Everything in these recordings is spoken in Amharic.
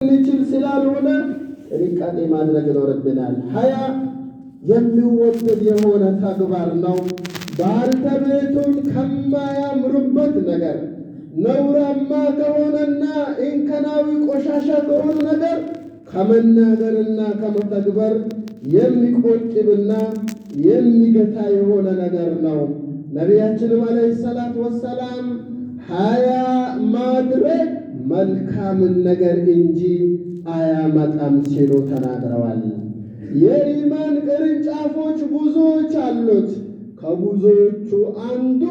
ንችል ስላልሆነ ጥንቃቄ ማድረግ ይኖርብናል። ሀያ የሚወደድ የሆነ ተግባር ነው። ባልተቤቱን ከማያምሩበት ነገር ነውራማ ከሆነና እንከናዊ ቆሻሻ ከሆነ ነገር ከመናገርና ከመተግበር የሚቆጥብና የሚገታ የሆነ ነገር ነው። ነቢያችንም አለይሂ ሰላቱ ወሰላም ሀያ ማድረግ መልካምን ነገር እንጂ አያመጣም ሲሉ ተናግረዋል። የኢማን ቅርንጫፎች ብዙዎች አሉት። ከብዙዎቹ አንዱ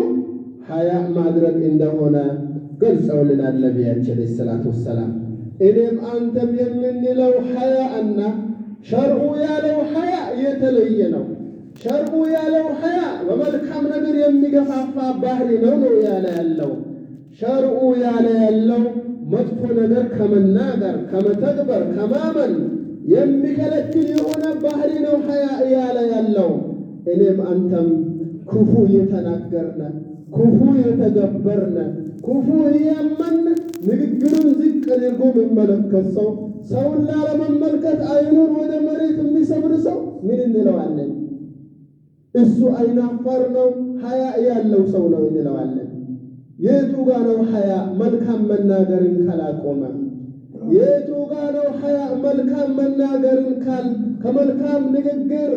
ሀያ ማድረግ እንደሆነ ገልጸውልናል ነቢያችን አለይሂ ሰላቱ ወሰላም። እኔም አንተም የምንለው ሀያ እና ሸርዑ ያለው ሀያ የተለየ ነው። ሸርዑ ያለው ሀያ በመልካም ነገር የሚገፋፋ ባህሪ ነው ያለ ያለው። ሸርዑ ያለው መጥፎ ነገር ከመናገር ከመተግበር ከማመን የሚከለክል የሆነ ባህሪ ነው ሀያ ያለ ያለው። እኔም አንተም ክፉ የተናገርነ ክፉ የተገበርነ ክፉ እያመን ንግግሩን ዝቅ አድርጎ የሚመለከት ሰው ሰውን ላለመመልከት አይኑን ወደ መሬት የሚሰብር ሰው ምን እንለዋለን? እሱ አይናፋር ነው፣ ሀያ ያለው ሰው ነው እንለዋለን። የቱ ጋ ነው ሀያ መልካም መናገርን ካላቆመ? የቱ ጋ ነው ሀያ መልካም መናገርን ከመልካም ንግግር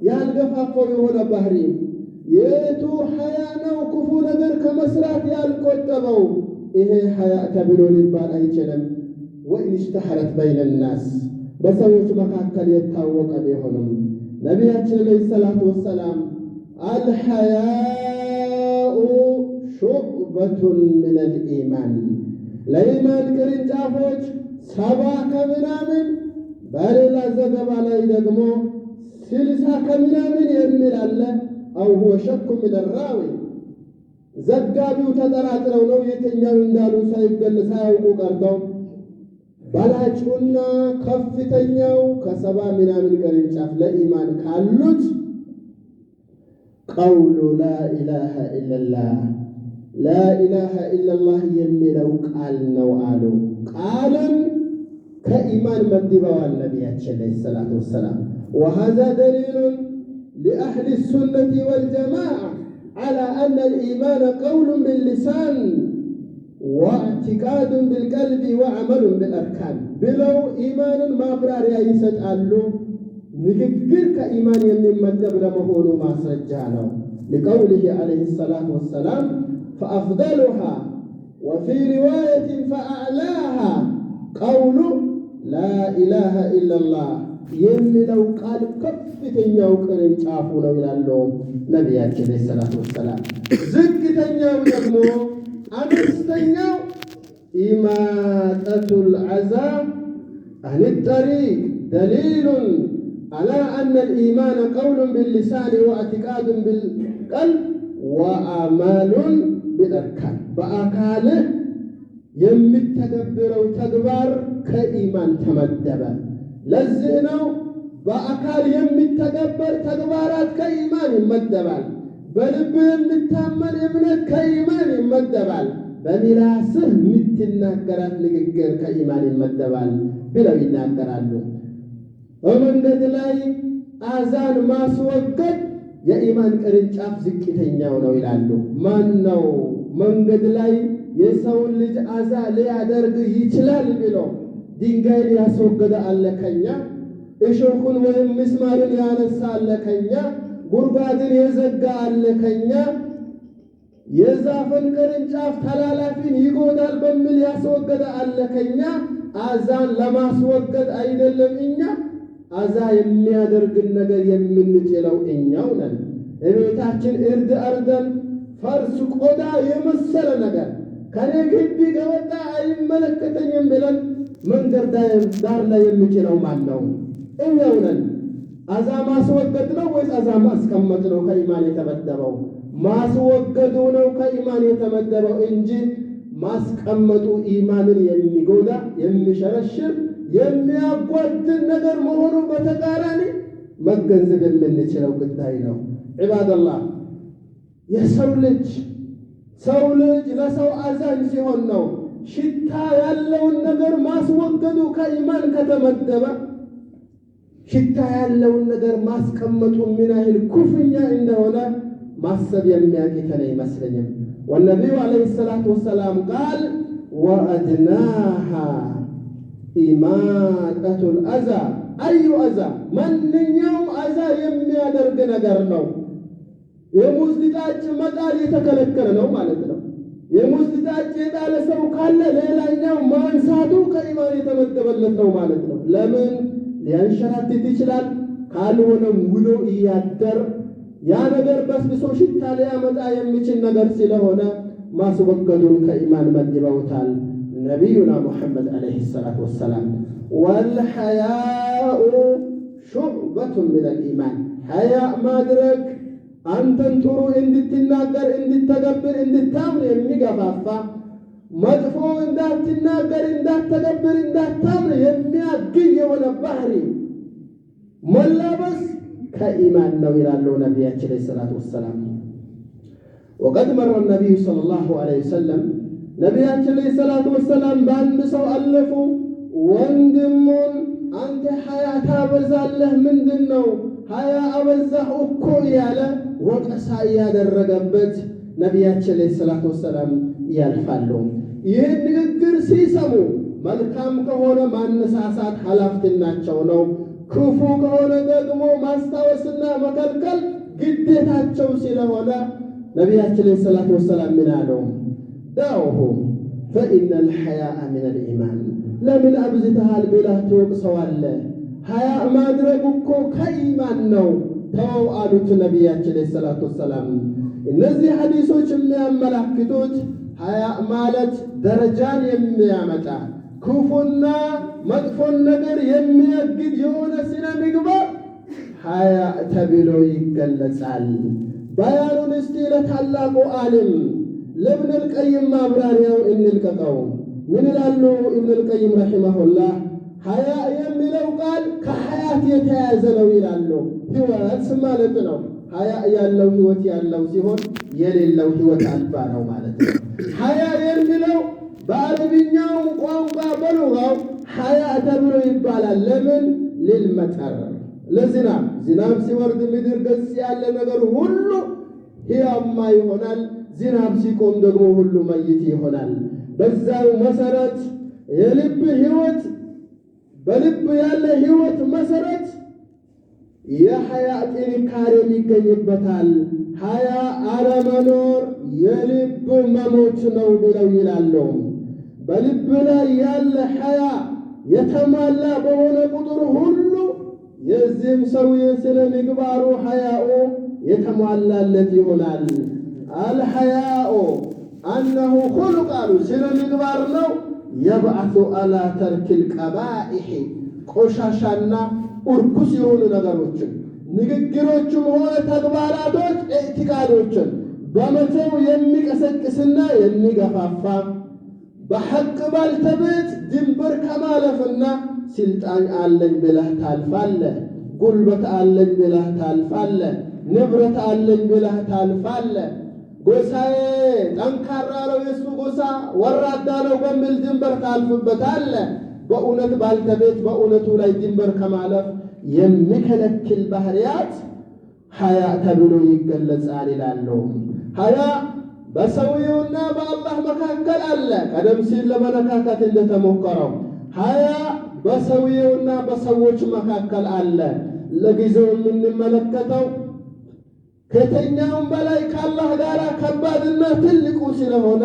ያልገፋፈው የሆነ ባህሪ? የቱ ሀያ ነው ክፉ ነገር ከመስራት ያልቆጠበው? ይሄ ሀያ ተብሎ ሊባል አይችልም። ወኢን እሽተሐረት በይነ ናስ በሰዎች መካከል የታወቀ ቢሆንም ነቢያችን አለይሂ ሰላቱ ወሰላም አልሐያኡ ሹዕበቱን ሚነል ኢማን ለኢማን ቅርንጫፎች 70 ከምናምን በሌላ ዘገባ ላይ ደግሞ 60 ከምናምን የሚል አለ። አው ሁወ ሸኩ ሚን ራዊ ዘጋቢው ተጠራጥረው ነው የትኛው እንዳሉ ሳያውቁ ቀርተው በላጩና ከፍተኛው ከ70 ምናምን ቅርንጫፍ ለኢማን ካሉት ቀውሉ ላኢላሃ ኢለላህ ላኢላሃ ኢለላህ የሚለው ቃል ነው አሉ። ቃልን ከኢማን መድበዋል ነቢያችን አለይሂ ሰላቱ ወሰላም። ወሀዛ ደሊሉን ሊአህሊ ሱነቲ ወልጀማዓ ዐላ አነ ልኢማን ቀውሉን ቢልሊሳን ወእዕቲቃዱን ቢልቀልቢ ወዐመሉን ቢልአርካን ብለው ኢማንን ማብራሪያ ይሰጣሉ። ንግግር ከኢማን የሚመደብ ለመሆኑ ማስረጃ ነው። ሊቀውሊሂ ዐለይሂ ሰላቱ ወሰላም ፈአፍደሉሃ ወፊ ሪዋየትን ፈአዕላሃ ቀውሉ ላኢላሃ ኢለላህ የሚለው ቃል ከፍተኛው ቅርንጫፉ ነው ይላሉ ነቢያችን አለይሂ ሰላቱ ወሰላም። ዝቅተኛው ደግሞ አምስተኛው ኢማጠቱል አዛ አን ጠሪቅ ደሊሉን ዐላ አነ ልኢማን ቀውሉን ቢልሊሳን ወእዕቲቃዱን ቢልቀልብ ወዐመሉን ቢልአርካን በአካልህ የምተገብረው ተግባር ከኢማን ተመደበ። ለዚህ ነው በአካል የሚተገበር ተግባራት ከኢማን ይመደባል። በልብ የሚታመን እምነት ከኢማን ይመደባል። በሚላስህ የምትናገራት ንግግር ከኢማን ይመደባል ብለው ይናገራሉ። በመንገድ ላይ አዛን ማስወገድ የኢማን ቅርንጫፍ ዝቅተኛው ነው ይላሉ። ማን ነው መንገድ ላይ የሰውን ልጅ አዛ ሊያደርግ ይችላል ብሎ ድንጋይን ያስወገደ አለ ከኛ? እሾኩን ወይም ምስማርን ያነሳ አለ ከኛ? ጉድጓድን የዘጋ አለ ከኛ? የዛፍን ቅርንጫፍ ተላላፊን ይጎዳል በሚል ያስወገደ አለ ከኛ? አዛን ለማስወገድ አይደለም እኛ አዛ የሚያደርግን ነገር የምንችለው እኛው ነን። እቤታችን እርድ አርደን ፈርስ ቆዳ የመሰለ ነገር ከኔ ግቢ ከወጣ አይመለከተኝም ብለን መንገድ ዳር ላይ የሚችለው ማን ነው? እኛው ነን። አዛ ማስወገድ ነው ወይስ አዛ ማስቀመጥ ነው ከኢማን የተመደበው? ማስወገዱ ነው ከኢማን የተመደበው እንጂ ማስቀመጡ ኢማንን የሚጎዳ የሚሸረሽር የሚያጓድል ነገር መሆኑ በተቃራኒ መገንዘብ የምንችለው ጉዳይ ነው። ዒባደላህ የሰው ልጅ ለሰው አዛኝ ሲሆን ነው ሽታ ያለውን ነገር ማስወገዱ ከኢማን ከተመደበ ሽታ ያለውን ነገር ማስቀመጡ ምን ያህል ኩፍኛ እንደሆነ ማሰብ የሚያቅተን አይመስለኝም። ወነቢዩ ዓለይሂ ሰላቱ ወሰላም ቃል ወአድናሃ ኢማጠቱል አዛ አዩ አዛ ማንኛውም አዛ የሚያደርግ ነገር ነው። የሙዝ ልጣጭ መጣል የተከለከለ ነው ማለት ነው። የሙዝ ልጣጭ የጣለ ሰው ካለ ሌላኛው ማንሳቱ ከኢማን የተመደበለት ነው ማለት ነው። ለምን ሊያንሸራትት ይችላል። ካልሆነም ውሎ እያደር ያ ነገር በስብሶ ሽታ ሊያመጣ የሚችል ነገር ስለሆነ ማስወገዱን ከኢማን መድበውታል ነቢዩና ሙሐመድ ዓለይሂ ሰላቱ ወሰላም። ወልሐያኡ ሹዕበቱን ሚነል ኢማን ሐያ ማድረግ አንተን ጥሩ እንድትናገር እንድትተገብር እንድታምን የሚገፋፋ መጥፎ እንዳትናገር እንዳትተገብር እንዳታምን የሚያግኝ የሆነ ባህሪ መላበስ ከኢማን ነው ይላሉ ነቢያችን ዓለይሂ ሰላቱ ወሰላም። ወቀድ መረ ነቢዩ ሰለላሁ ዐለይሂ ወሰለም ነቢያችን ዓለይሂ ሰላቱ ወሰላም በአንድ ሰው አለፉ። ወንድሙን አንተ ሐያ ታበዛለህ፣ ምንድን ነው ሐያ አበዛህ እኮ እያለ ወቀሳ እያደረገበት ነቢያችን ዓለይሂ ሰላቱ ወሰላም ያልፋሉ። ይህን ንግግር ሲሰሙ መልካም ከሆነ ማነሳሳት ኃላፊነታቸው ነው። ክፉ ከሆነ ደግሞ ማስታወስና መከልከል ግዴታቸው ስለሆነ ነቢያችን ዓለይሂ ሰላቱ ወሰላም ምን አለው? ዳዑሁ ፈኢነል ሐያአ ሚነል ኢማን። ለምን አብዝተሃል ብለህ ትወቅሰዋለህ? ሐያ ማድረግ እኮ ከኢማን ነው፣ ተው አሉት ነቢያችን ዓለይሂ ሰላቱ ወሰላም። እነዚህ ሐዲሶች የሚያመላክቱት ሐያ ማለት ደረጃን የሚያመጣ ክፉና መጥፎን ነገር የሚያግድ የሆነ ስነ ምግባር ሐያ ተብሎ ይገለጻል። ባያኑን እስቲ ለታላቁ ዓሊም ለኢብኑል ቀይም ማብራሪያውን እንልቀቀው። ምን ይላሉ ኢብኑል ቀይም ረሒመሁላህ? ሐያ የሚለው ቃል ከሐያት የተያዘ ነው ይላሉ። ሕይወት ማለት ነው። ሐያ ያለው ሕይወት ያለው ሲሆን የሌለው ሕይወት አልባ ነው ማለት ነው። ሐያ የሚለው በአረብኛው ቋንቋ በሉጋው ሐያ ተብሎ ይባላል። ለምን? ሊልመጠር ለዝናብ ሲወርድ ምድር ገጽ ያለ ነገር ሁሉ ሕያውማ ይሆናል። ዝናብ ሲቆም ደግሞ ሁሉ መይት ይሆናል። በዛው መሰረት የልብ ሕይወት በልብ ያለ ሕይወት መሰረት የሐያ ጥንካሬ ይገኝበታል። ሐያ አለመኖር የልብ መሞት ነው ብለው ይላሉ። በልብ ላይ ያለ ሐያ የተሟላ በሆነ ቁጥር ሁሉ የዚህም ሰው የስነ ምግባሩ ሐያኡ የተሟላለት ይሆናል። አልሐያኡ አነሁ ኹሉቅ አሉ ስነ ምግባር ነው። የብዐቱ አላ ተርኪል ቀባኢሕ ቆሻሻና እርኩስ የሆኑ ነገሮችን ንግግሮችም ሆነ ተግባራቶች ኢዕቲቃዶችን በመተው የሚቀሰቅስና የሚገፋፋ በሐቅ ባልተቤት ድንበር ከማለፍና ስልጣን አለኝ ብለህ ታልፋለህ፣ ጉልበት አለኝ ብለህ ታልፋለህ፣ ንብረት አለኝ ብለህ ታልፋለህ። ጎሳዬ ጠንካራ ነው፣ የሱ ጎሳ ወራዳ ነው በሚል ድንበር ታልፍበታለህ። በእውነት ባልተቤት በእውነቱ ላይ ድንበር ከማለፍ የሚከለክል ባህሪያት ሐያ ተብሎ ይገለጻል ይላሉ። ሐያ በሰውየውና በአላህ መካከል አለ። ቀደም ሲል ለመነካከት እንደተሞከረው ሐያ በሰውየውና በሰዎች መካከል አለ። ለጊዜው የምንመለከተው ከተኛውም በላይ ከአላህ ጋር ከባድና ትልቁ ስለሆነ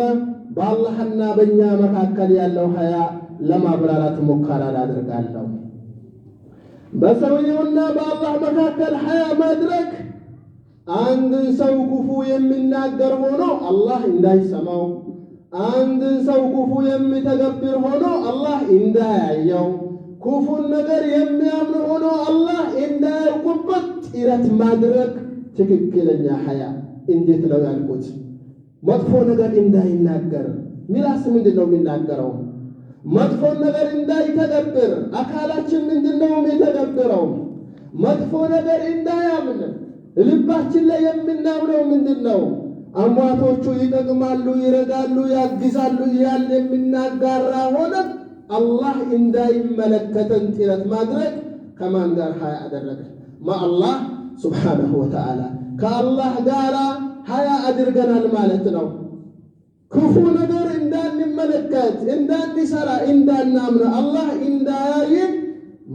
በአላህና በእኛ መካከል ያለው ሐያ ለማብራራት ሙከራ አደርጋለሁ። በሰውየውና በአላህ መካከል ሐያ ማድረግ አንድን ሰው ክፉ የሚናገር ሆኖ አላህ እንዳይሰማው፣ አንድን ሰው ክፉ የሚተገብር ሆኖ አላህ እንዳያየው፣ ክፉን ነገር የሚያምን ሆኖ አላህ እንዳያውቁበት ጥረት ማድረግ ትክክለኛ ሐያ። እንዴት ነው ያልኩት? መጥፎ ነገር እንዳይናገር ሚላስ ምንድን ነው የሚናገረው? መጥፎ ነገር እንዳይተገብር አካላችን ምንድን ነው የሚተገብረው? መጥፎ ነገር እንዳያምን ልባችን ላይ የምናምነው ምንድን ነው? አሟቶቹ ይጠቅማሉ፣ ይረዳሉ፣ ያግዛሉ እያልን የምናጋራ ሆነ አላህ እንዳይመለከተን ጥረት ማድረግ ከማን ጋር ሀያ አደረገ? ማአላህ ሱብሓነሁ ወተዓላ ከአላህ ጋር ሀያ አድርገናል ማለት ነው። ክፉ ነገር እንዳንመለከት፣ እንዳንሰራ፣ እንዳናምነ አላህ እንዳያይን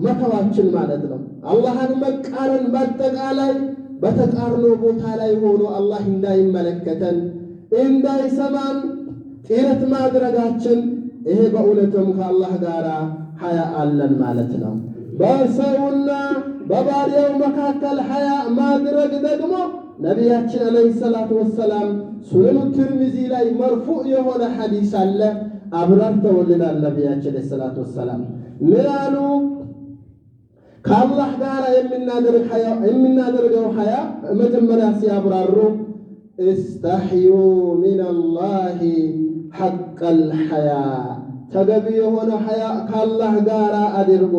መተዋችን ማለት ነው። አላህን መቃረን በአጠቃላይ በተቃርኖ ቦታ ላይ ሆኖ አላህ እንዳይመለከተን እንዳይሰማን ጥረት ማድረጋችን ይሄ በእውነትም ከአላህ ጋር ሀያ አለን ማለት ነው። በሰውና በባሪያው መካከል ሀያ ማድረግ ደግሞ ነቢያችን ዓለይሂ ሰላቱ ወሰላም ሱነኑ ትርሚዚ ላይ መርፉዕ የሆነ ሐዲስ አለ። አብራርተውልናል ነቢያችን ዓለይሂ ሰላቱ ወሰላም ምን አሉ? ከአላህ ጋር የምናደርገው ሀያ መጀመሪያ ሲያብራሩ እስተሕዩ ሚነላሂ ሐቀል ሐያ፣ ተገቢ የሆነ ሀያ ከአላህ ጋር አድርጎ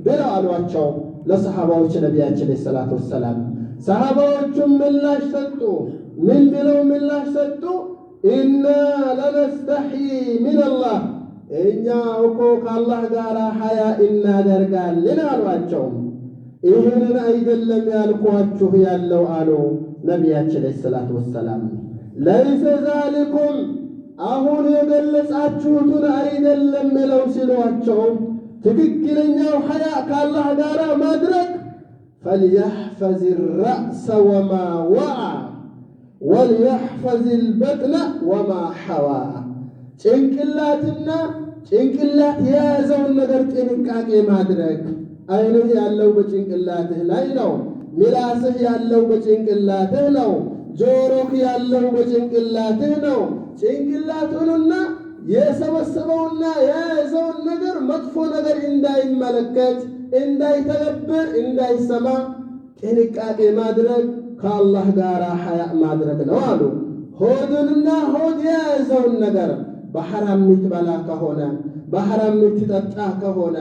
ብለው አሏቸው ለሰሓባዎች ነቢያችን ዓለይሂ ሰላቱ ወሰላም። ሰሓባዎቹም ምላሽ ሰጡ። ምን ብለው ምላሽ ሰጡ? ኢና ለነስተሕይ ሚነላህ፣ እኛ እኮ ከአላህ ጋር ሀያ እናደርጋለን አሏቸው። ይህንን አይደለም ያልኳችሁ ያለው አሉ ነቢያችን ዓለይሂ ሰላቱ ወሰላም። ለይሰ ዛሊኩም፣ አሁን የገለጻችሁትን አይደለም ብለው ሲሏቸው ትክክለኛው ሀያ ከአላህ ጋር ማድረግ ፈልየሕፈዝ ረእሰ ወማ ወዓ ወልየሕፈዝ ልበጥነ ወማ ሐዋ፣ ጭንቅላትና ጭንቅላት የያዘውን ነገር ጥንቃቄ ማድረግ። ዓይንህ ያለው በጭንቅላትህ ላይ ነው። ምላስህ ያለው በጭንቅላትህ ነው። ጆሮህ ያለው በጭንቅላትህ ነው። ጭንቅላቱንና የሰበሰበውና የያዘውን ነገር መጥፎ ነገር እንዳይመለከት፣ እንዳይተገብር፣ እንዳይሰማ ጥንቃቄ ማድረግ ከአላህ ጋር ሀያ ማድረግ ነው አሉ። ሆድንና ሆድ የያዘውን ነገር በሐራም የምትበላ ከሆነ፣ በሐራም የምትጠጣ ከሆነ፣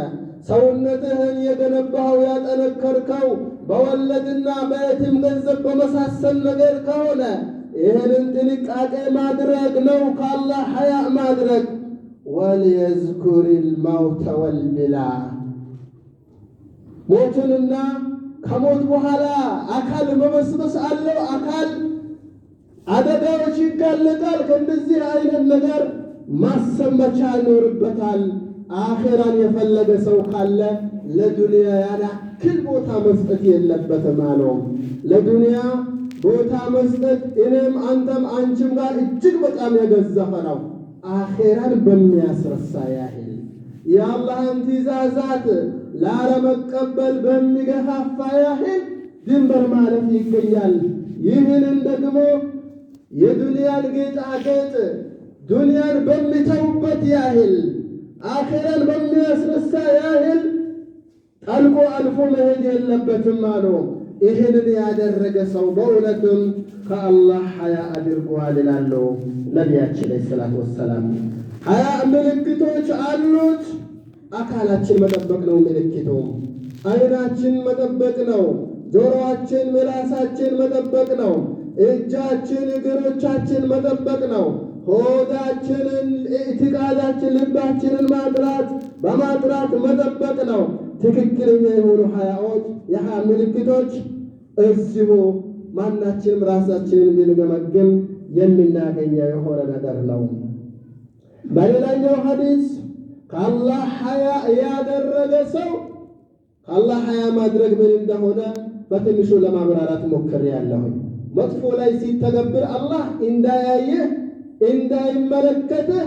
ሰውነትህን የገነባኸው ያጠነከርከው በወለድና በየትም ገንዘብ በመሳሰል ነገር ከሆነ ይህንን ጥንቃቄ ማድረግ ነው ከአላህ ሀያ ማድረግ። ወልየዝኩር ልመውተ ወልብላ፣ ሞትንና ከሞት በኋላ አካል መበስበስ አለው። አካል አደጋዎች ይጋለጣል። ከእንደዚህ አይነት ነገር ማሰብ መቻል ይኖርበታል። አኼራን የፈለገ ሰው ካለ ለዱንያ ያን ያክል ቦታ መስጠት የለበትም አለው። ለዱንያ ቦታ መስጠት እኔም አንተም አንቺም ጋር እጅግ በጣም የገዘፈ ነው። አኼራን በሚያስረሳ ያህል የአላህን ትእዛዛት ላለመቀበል በሚገፋፋ ያህል ድንበር ማለፍ ይገኛል። ይህንን ደግሞ የዱንያን ጌጣጌጥ ዱንያን በሚተውበት ያህል አኼራን በሚያስረሳ ያህል ጠልቆ አልፎ መሄድ የለበትም አለው። ይህንን ያደረገ ሰው በእውነትም ከአላህ ሀያ አድርጓል ይላሉ ነቢያችን ዓለይሂ ሰላቱ ወሰላም። ሀያ ምልክቶች አሉት። አካላችን መጠበቅ ነው ምልክቱ። ዓይናችን መጠበቅ ነው። ጆሮአችን፣ ምላሳችን መጠበቅ ነው። እጃችን፣ እግሮቻችን መጠበቅ ነው። ሆዳችንን፣ ኢዕቲቃዳችን፣ ልባችንን በማጥራት መጠበቅ ነው። ትክክለኛ የሆኑ ሀያዎች የሀያ ምልክቶች እዚሁ ማናችንም ራሳችንን ብንገመግም የምናገኘው የሆነ ነገር ነው። በሌላኛው ሐዲስ ከአላህ ሀያ ያደረገ ሰው ከአላህ ሀያ ማድረግ ምን እንደሆነ በትንሹ ለማብራራት ሞክሬያለሁ። መጥፎ ላይ ሲተገብር አላህ እንዳያየህ እንዳይመለከትህ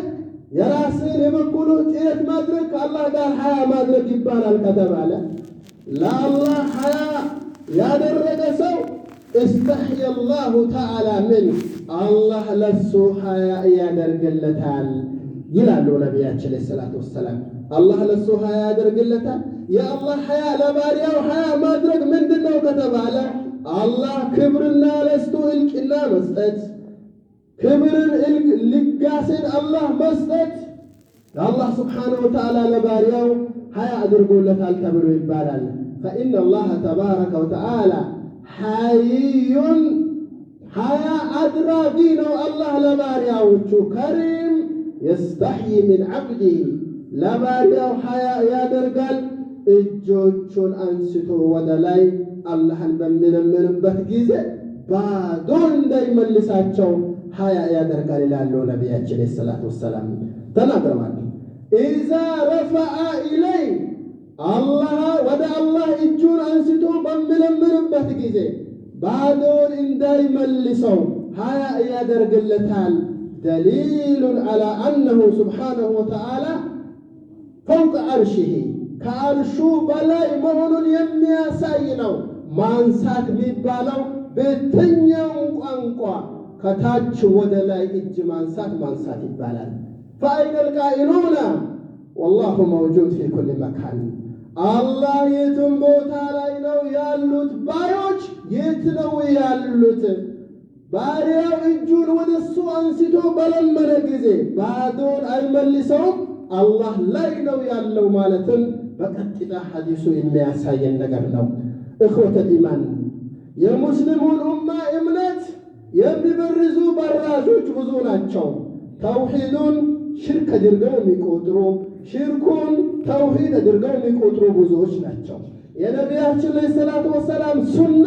የራስን የበኩሉ ጥረት ማድረግ ከአላህ ጋር ሀያ ማድረግ ይባላል ከተባለ ለአላህ ሀያ ያደረገ ሰው እስተሕየ አላሁ ተዓላ ምን አላህ ለሱ ሀያ ያደርግለታል ይላሉ ነቢያችን ዓለይሂ ሰላቱ ወሰላም። አላህ ለሱ ሀያ ያደርግለታል። የአላህ ሀያ ለባሪያው ሀያ ማድረግ ምንድን ነው ከተባለ አላህ ክብርና ለስቱ እልቅና መስጠት፣ ክብርን ልጋሴን አላህ መስጠት አላህ ስብሓነሁ ወተዓላ ለባሪያው ሀያ አድርጎለታል ተብሎ ይባላል። ፈኢነ አላህ ተባረከ ወተዓላ ሐይዩን ሀያ አድራጊ ነው አላህ ለባሪያዎቹ። ከሪም የስተሕይ ሚን ዐብዲህ ለባሪያው ሀያ ያደርጋል። እጆቹን አንስቶ ወደ ላይ አላህን በሚለምንበት ጊዜ ባዶ እንዳይመልሳቸው ሀያ ያደርጋል ይላሉ ነቢያችን ሰላቱ ወሰላም ተናግረዋል። ኢዛ ረፈዐ ኢለይ አላህ ወደ አላህ እጁን አንስቶ በሚለምንበት ጊዜ ባዶን እንዳይመልሰው ሀያ ያደርግለታል። ደሊሉን ዐላ አነሁ ሱብሓነሁ ወተዓላ ፈውቀ ዐርሺሂ ከአርሹ በላይ መሆኑን የሚያሳይ ነው። ማንሳት የሚባለው በየትኛውም ቋንቋ ከታች ወደ ላይ እጅ ማንሳት ይባላል። ፈአይነል ቃኢሉና ወላሁ መውጁድ ፊ ኩሊ መካን አላህ የትም ቦታ ላይ ነው ያሉት ባዮች የት ነው ያሉት? ባሪያው እጁን ወደ እሱ አንስቶ በለመነ ጊዜ ባዶን አይመልሰውም። አላህ ላይ ነው ያለው ማለትም በቀጥታ ሐዲሱ የሚያሳየን ነገር ነው። እኽወተል ኢማን የሙስሊሙን ኡማ እምነት የሚበርዙ በራዦች ብዙ ናቸው። ተውሂዱን ሽርክ አድርገው የሚቆጥሩ፣ ሽርኩን ተውሂድ አድርገው የሚቆጥሩ ብዙዎች ናቸው። የነቢያችን ሰላቱ ወሰላም ሱና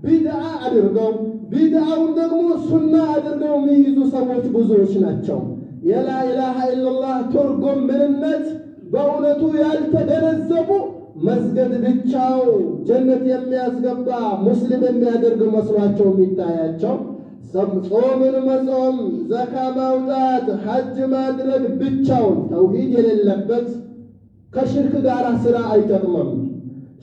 ቢድዓ አድርገው፣ ቢድዓውን ደግሞ ሱና አድርገው የሚይዙ ሰዎች ብዙዎች ናቸው። የላ ኢላሃ ኢለላህ ትርጉም ምንነት በእውነቱ ያልተገነዘቡ መስገድ ብቻው ጀነት የሚያስገባ ሙስሊም የሚያደርግ መስሏቸው የሚታያቸው ጾምን መጾም፣ ዘካ ማውጣት፣ ሐጅ ማድረግ ብቻውን ተውሂድ የሌለበት ከሽርክ ጋር ሥራ አይጠቅምም።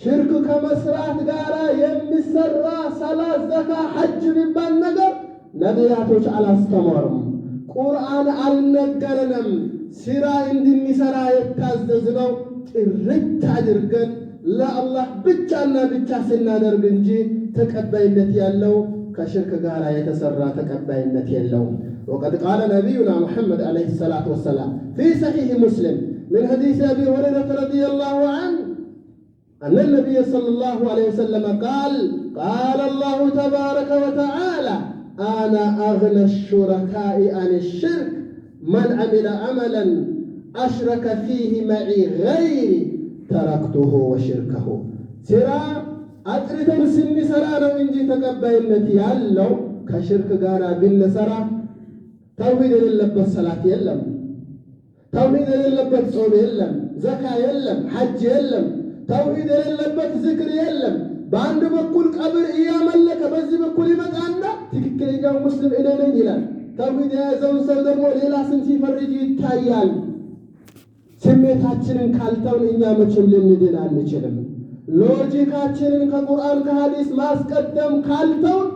ሽርክ ከመስራት ጋር የሚሰራ ሰላት፣ ዘካ፣ ሐጅ የሚባል ነገር ነቢያቶች አላስተማሩም። ቁርአን አልነገረንም። ሥራ እንድንሰራ የታዘዝነው ጥርት አድርገን ለአላህ ብቻና ብቻ ስናደርግ እንጂ ተቀባይነት ያለው ከሽርክ ጋር የተሰራ ተቀባይነት የለውም። ወቀድ ቃለ ነቢዩና ሙሐመድ ዓለይሂ ሰላቱ ወሰላም ፊ ሰሒሕ ሙስሊም ምን ሐዲስ አቢ ሁረይረተ ረዲየላሁ ዐንሁ አነ ነቢይ ሰለላሁ ዐለይሂ ወሰለም ቃል ቃለ አላሁ ተባረከ ወተዓላ አነ አግነ ሹረካኢ አን ሽርክ መን ዐሚለ ዐመለን አሽረከ ፊህ መዒ ገይሪ ተረክቱሁ ወሽርከሁ። ሥራ አጥርተን ስንሰራ ነው እንጂ ተቀባይነት ያለው ከሽርክ ጋር ብንሰራ ተውሂድ የሌለበት ሰላት የለም፣ ተውሂድ የሌለበት ጾም የለም፣ ዘካ የለም፣ ሐጅ የለም፣ ተውሂድ የሌለበት ዝክር የለም። በአንድ በኩል ቀብር እያመለከ በዚህ በኩል ይመጣና ትክክለኛው ሙስሊም እኔ ነኝ ይላል። ተውሂድ የያዘውን ሰው ደግሞ ሌላ ስም ሲፈርጅ ይታያል። ስሜታችንን ካልተውን እኛ መቼም ልንድን አንችልም። ሎጂካችንን ከቁርአን ከሐዲስ ማስቀደም ካልተውን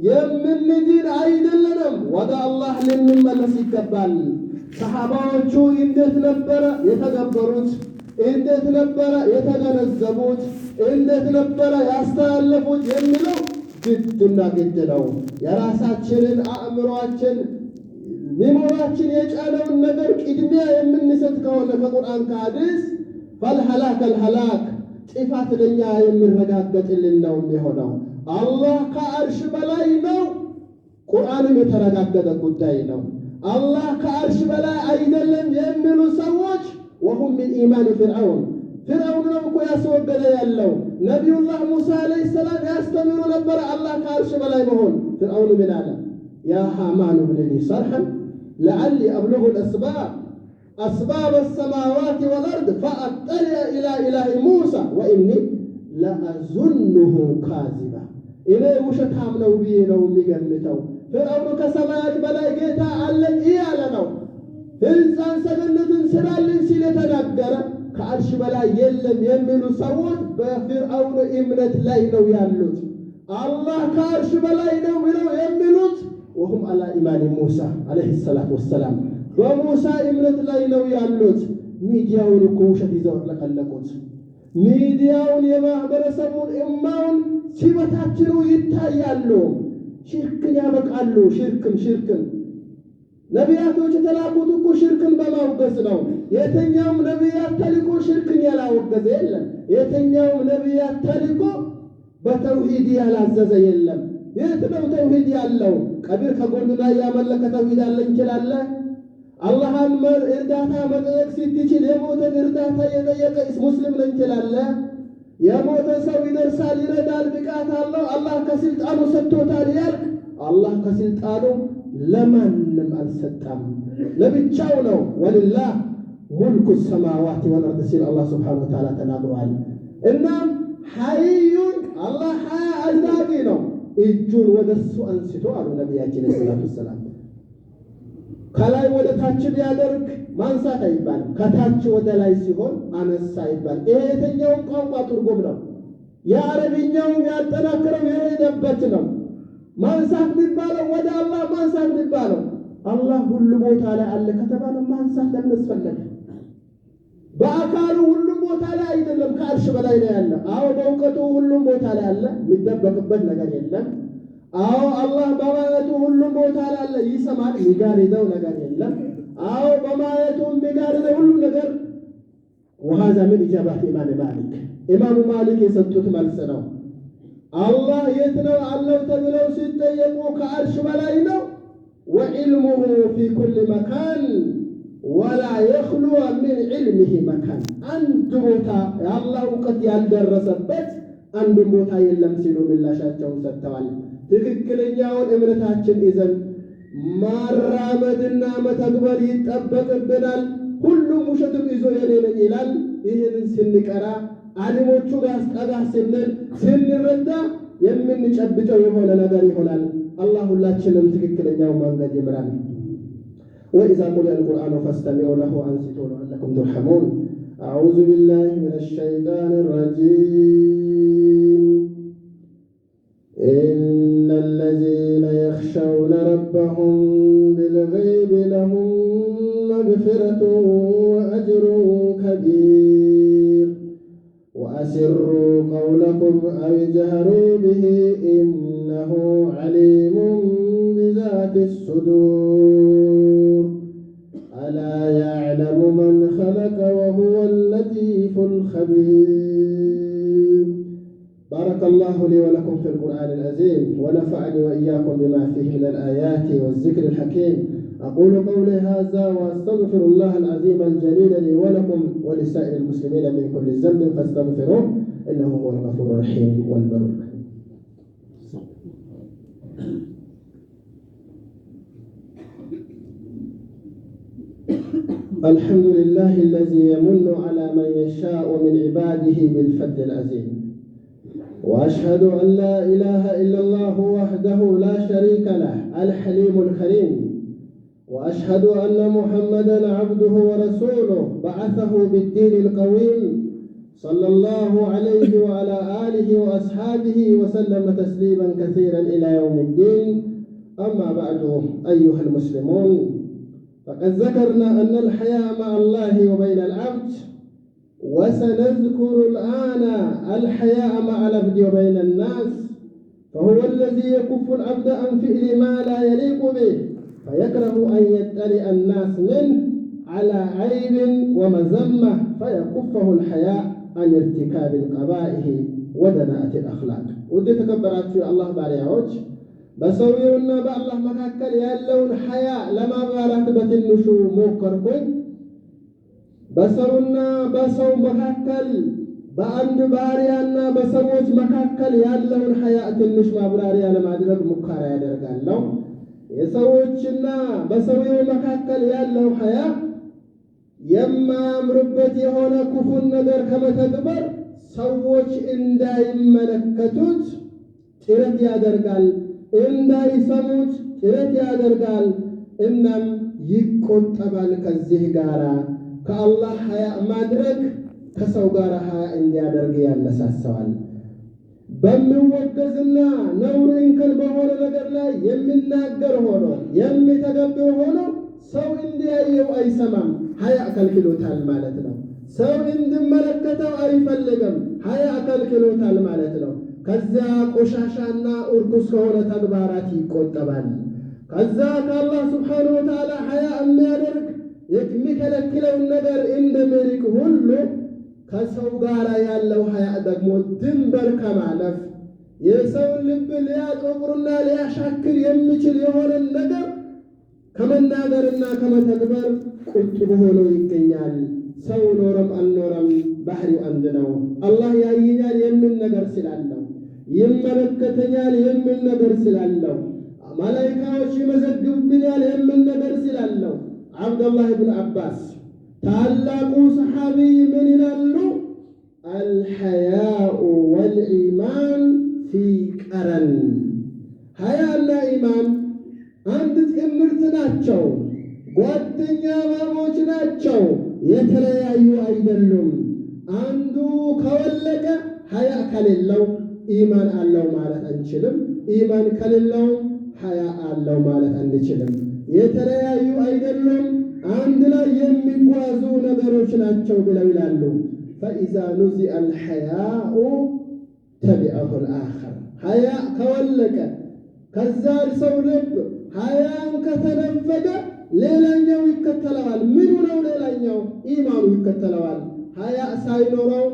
የምንድን አይደለንም። ወደ አላህ ልንመለስ ይገባል። ሰሓባዎቹ እንዴት ነበረ የተገበሩት? እንዴት ነበረ የተገነዘቡት? እንዴት ነበረ ያስተላለፉት? የሚለው ግድና ግድ ነው። የራሳችንን አእምሮአችን ሚሞራችን የጫነውን ነገር ቅድሚያ የምንሰጥ ከሆነ ከቁርአን ከሐዲስ ፈልሐላክ አልሐላክ ጥፋት ለኛ የሚረጋገጥልን ነው የሚሆነው። አላህ ከአርሽ በላይ ነው። ቁርአንም የተረጋገጠ ጉዳይ ነው። አላህ ከአርሽ በላይ አይደለም የሚሉ ሰዎች ወሁም ሚን ኢማን ፊርዓውን ነው እኮ ያስወገደ ያለው። ነቢዩላህ ሙሳ ዓለይሂ ሰላም ያስተምሩ ነበረ አላህ ከአርሽ በላይ መሆን። ፊርዓውን ምን አለ? ያ ሃማኑ ብኒ ሰርሐን ለዓሊ አብሉጉ አስባብ አሰማዋት ወልአርድ ፈአጠሊዐ ኢላ ኢላሂ ሙሳ ወኢኒ ለአዙንሁ ካዚባ። እኔ ውሸታም ነው ብዬ ነው የሚገምተው። ፍርዓውን ከሰማያት በላይ ጌታ አለን እያለ ነው። ሕንፃን ሰገነትን ስራልን ሲል የተናገረ ከአርሽ በላይ የለም የሚሉ ሰዎች በፍርዓውን እምነት ላይ ነው ያሉት። አላህ ከአርሽ በላይ ነው ብለው የሚሉት ወሁም አላ ኢማኒ ሙሳ ዓለይሂ ሰላቱ ወሰላም በሙሳ እምነት ላይ ነው ያሉት። ሚዲያውን እኮ ውሸት ይዘው ለቀለቁት። ሚዲያውን የማህበረሰቡን እማውን ሲበታችኑ ይታያሉ። ሽርክን ያበቃሉ። ሽርክን ነቢያቶች የተላኩት እኮ ሽርክን በማውገዝ ነው። የትኛውም ነቢያት ተልኮ ሽርክን ያላወገዘ የለም። የትኛውም ነቢያት ተልኮ በተውሂድ ያላዘዘ የለም። የት ነው ተውሂድ ያለው? ቀብር ከጎኑ ላይ ያመለከ ተውሂድ አለ እንችላለን? አላህን እርዳታ መጠየቅ ስትችል የሞተን እርዳታ የጠየቀ ሙስሊም ነኝ እንችላለን? የሞተ ሰው ይደርሳል፣ ይረዳል፣ ብቃት አለው፣ አላህ ከስልጣኑ ሰጥቶታል ያልክ አላህ ከስልጣኑ ለማንም አልሰጣም፣ ለብቻው ነው። ወሊላህ ሙልኩ ሰማዋት ወልአርድ ሲል አላህ ሱብሓነሁ ወተዓላ ተናግሯል። እናም ሐይዩን አላህ ሐያ አድራጊ ነው። እጁን ወደሱ አንስቶ አሉ ነቢያችን ሰለላሁ ዐለይሂ ወሰለም ከላይ ወደ ታች ቢያደርግ ማንሳት አይባልም፣ ከታች ወደ ላይ ሲሆን አነሳ ይባላል። ይሄ የትኛውም ቋንቋ ትርጉም ነው። የአረብኛው ያጠናክረው የሄደበት ነው። ማንሳት የሚባለው ወደ አላህ ማንሳት የሚባለው አላህ ሁሉ ቦታ ላይ አለ ከተባለ ማንሳት ለምን አስፈለገ? በአካሉ ሁሉም ቦታ ላይ አይደለም፣ ከአርሽ በላይ ነው ያለ። አዎ በእውቀቱ ሁሉም ቦታ ላይ አለ፣ የሚደበቅበት ነገር የለም። አዎ አላህ በማየቱ ሁሉም ቦታ ላይ አለ፣ ይሰማል፣ የሚጋርደው ነገር የለም። አዎ በማየቱ የሚጋርደው ሁሉም ነገር። ወሃዛ ምን ኢጃባት ኢማሙ ማሊክ የሰጡት መልስ ነው። አላህ የት ነው አለው ተብለው ሲጠየቁ ከአርሽ በላይ ነው። ወዕልሙሁ ፊ ኩል መካን ወላ የኽሉ ሚን ዒልሚሂ መካን። አንድ ቦታ የአላህ እውቀት ያልደረሰበት አንድም ቦታ የለም ሲሉ ምላሻቸውን ሰጥተዋል። ትክክለኛውን እምነታችን ይዘን ማራመድና መተግበር ይጠበቅብናል። ሁሉም ውሸትም ይዞ የኔ ነኝ ይላል። ይህንን ስንቀራ ዓሊሞቹ ጋር ጠጋ ስንል ስንረዳ የምንጨብጠው የሆነ ነገር ይሆናል። አላህ ሁላችንም ትክክለኛው መንገድ ይምራል። ወኢዛ ቁሪአ አልቁርአኑ ፈስተሚዑ ለሁ አንሲቱ ለዐለኩም ቱርሐሙን። አዑዙ ቢላሂ ሚነ ሸይጣኒ ረጂም። ኢነ ለዚነ የኽሸውነ ረበሁም ቢልገይቢ ለሁም መግፊረቱን ወአጅሩን ከቢር وأسروا قولكم أو اجهروا به إنه عليم بذات الصدور ألا يعلم من خلق وهو اللطيف الخبير. بارك الله لي ولكم في القرآن العظيم ونفعني وإياكم بما فيه من الآيات والذكر الحكيم. أقول قولي هذا وأستغفر الله العظيم الجليل لي ولكم ولسائر المسلمين من كل ذنب فاستغفروه إنه هو الغفور الرحيم والبر الرحيم. الحمد لله الذي يمن على من يشاء من عباده بالفضل العظيم، وأشهد أن لا إله إلا الله وحده لا شريك له الحليم الكريم، وأشهد أن محمدًا عبده ورسوله بعثه بالدين القويم صلى الله عليه وعلى آله وأصحابه وسلم تسليما كثيرا إلى يوم الدين. أما بعد أيها المسلمون، فقد ذكرنا أن الحياء مع الله وبين العبد، وسنذكر الآن الحياء مع العبد وبين الناس، فهو الذي يكف العبد عن فعل ما لا يليق به فيكره أن يطلع الناس منه على عيب ومذمة، فيكفه الحياء عن ارتكاب القبائح ودناءة الأخلاق. ودي تكبرات في الله باريعوج بسويونا بالله مكاكل يالون حياء لما بارات بتنشو موكركم بسونا بسو مكاكل በአንድ ባሪያና በሰዎች መካከል ያለውን ሐያእ ትንሽ ማብራሪያ ለማድረግ ሙከራ ያደርጋለሁ። የሰዎችና በሰውየው መካከል ያለው ሐያእ የማያምርበት የሆነ ክፉን ነገር ከመተግበር ሰዎች እንዳይመለከቱት ጥረት ያደርጋል፣ እንዳይሰሙት ጥረት ያደርጋል። እናም ይቆጠባል። ከዚህ ጋር ከአላህ ሐያእ ማድረግ ከሰው ጋር ሐያእ እንዲያደርግ ያነሳሳዋል። በሚወገዝና ነውር እንከን በሆነ ነገር ላይ የሚናገር ሆኖ የሚተገብር ሆኖ ሰው እንዲያየው አይሰማም፣ ሐያእ ከልክሎታል ማለት ነው። ሰው እንዲመለከተው አይፈልግም፣ ሐያእ ከልክሎታል ማለት ነው። ከዚያ ቆሻሻና እርኩስ ከሆነ ተግባራት ይቆጠባል። ከዛ ከአላህ ሱብሓነሁ ወተዓላ ሐያእ የሚያደርግ የሚከለክለውን ነገር እንደሚርቅ ሁሉ ከሰው ጋር ያለው ሐያእ ደግሞ ድንበር ከማለፍ የሰውን ልብ ሊያጠቁርና ሊያሻክር የሚችል የሆነን ነገር ከመናገርና ከመተግበር ቁጥብ ሆኖ ይገኛል። ሰው ኖረም አልኖረም ባህሪው አንድ ነው። አላህ ያየኛል የሚል ነገር ስላለው፣ ይመለከተኛል የሚል ነገር ስላለው፣ መላኢካዎች ይመዘግቡብኛል የሚል ነገር ስላለው አብዱላህ ብን አባስ ታላቁ ሰሓቢ ምን ይላሉ? አልሐያኡ ወልኢማን ፊ ቀረን። ሐያና ኢማን አንድ ጥምርት ናቸው፣ ጓደኛ ማሞች ናቸው፣ የተለያዩ አይደሉም። አንዱ ከወለቀ ሐያ ከሌለው ኢማን አለው ማለት አንችልም። ኢማን ከሌለው ሐያ አለው ማለት አንችልም። የተለያዩ አይደሉም፣ አንድ ላይ የሚጓዙ ነገሮች ናቸው ብለው ይላሉ። ፈኢዛ ኑዚዐ አልሐያኡ ተቢዐሁ አልአኸር። ሐያ ከወለቀ ከዛ ሰው ልብ ሐያን ከተነፈገ ሌላኛው ይከተለዋል። ምኑ ነው ሌላኛው? ኢማኑ ይከተለዋል። ሐያ ሳይኖረው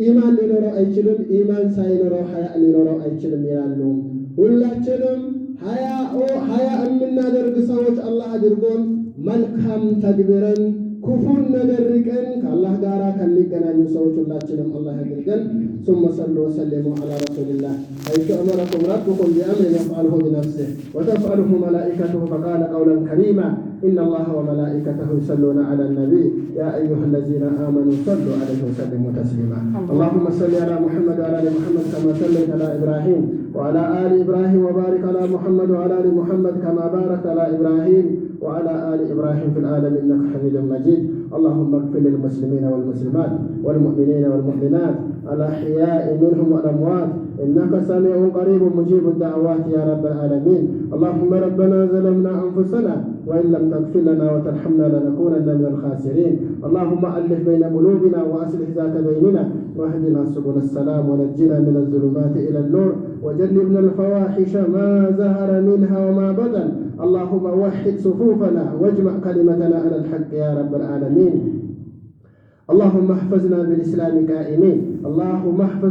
ኢማን ሊኖረው አይችልም። ኢማን ሳይኖረው ሐያ ሊኖረው አይችልም ይላሉ። ሁላችንም ሐያ የምናደርግ ሰዎች አላህ አድርጎን መልካም ተግብረን ክፉን ነገር ርቀን ከአላህ ጋር ከሚገናኙ ሰዎች ሁላችንም አላህ ያድርገን። ثم صلوا وسلموا على رسول الله حيث أمركم ربكم بأمر يفعله بنفسه وتفعله ملائكته فقال قولا كريما إن الله وملائكته يصلون على النبي يا أيها الذين آمنوا صلوا عليه وسلموا تسليما. اللهم صل على محمد وعلى آل محمد كما صليت على إبراهيم وعلى آل إبراهيم وبارك على محمد وعلى آل محمد كما باركت على إبراهيم وعلى آل إبراهيم في العالمين إنك حميد مجيد. اللهم اغفر للمسلمين والمسلمات والمؤمنين والمؤمنات الأحياء منهم والأموات إنك سميع قريب مجيب الدعوات يا رب العالمين. اللهم ربنا ظلمنا أنفسنا وإن لم تغفر لنا وترحمنا لنكونن من الخاسرين. اللهم ألف بين قلوبنا وأصلح ذات بيننا واهدنا سبل السلام ونجنا من الظلمات إلى النور وجنبنا الفواحش ما ظهر منها وما بطن. اللهم وحد صفوفنا واجمع كلمتنا على الحق يا رب العالمين. اللهم احفظنا بالإسلام قائمين. اللهم احفظ